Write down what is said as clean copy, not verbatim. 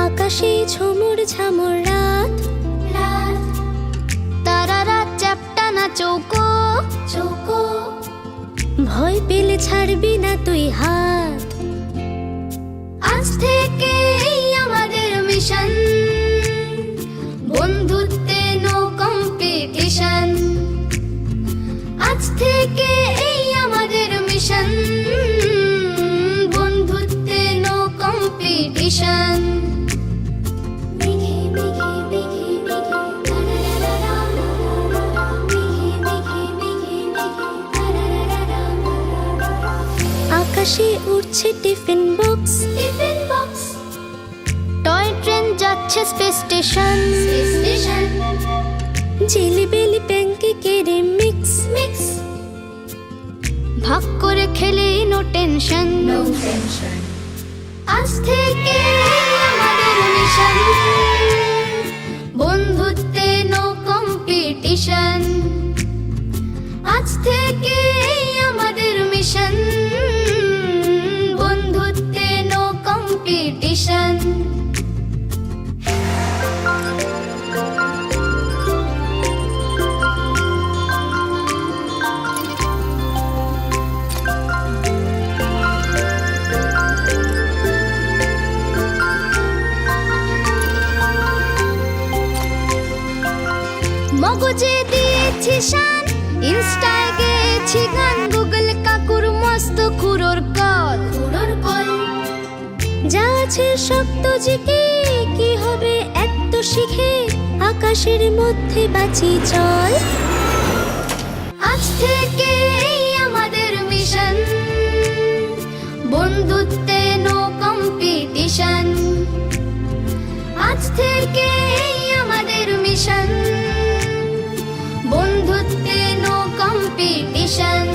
আকাশে ঝুমুর ঝামুর রাত, তারারা চ্যাপ্টানা চৌকো চৌকো, ভয় পেলে ছাড়বি না তুই হাত। আজ থেকে এই আমাদের মিশন, বন্ধুত্বে নো কম্পিটিশন। আজ থেকে এই আমাদের মিশন, বন্ধুত্বে নো কম্পিটিশন। আকাশে উড়ছে টিফিন বক্স, টয় ট্রেন যাচ্ছে স্পেস স্টেশন। জিলিবিলি প্যানকেকের মিক্স, ভাগ করে খেলে নো টেনশন। আজ থেকে আমাদের মিশন, বন্ধুত্বে নো কম্পিটিশন। আজ থেকে আমাদের মিশন, বন্ধুত্বে নো কম্পিটিশন। মগজে দিয়েছি শান, ইনস্টায় গেছি গান, গুগল কাকুর মস্ত খুরোর কল। যা আছে শক্ত জিকে, কি হবে এত শিখে, আকাশের মধ্যে বাঁচি চল। আজ থেকে এই আমাদের মিশন, বন্ধুত্বে নো কম্পিটিশন। আজ থেকে এই আমাদের মিশন, বন্ধুত্বে নো কম্পিটিশন।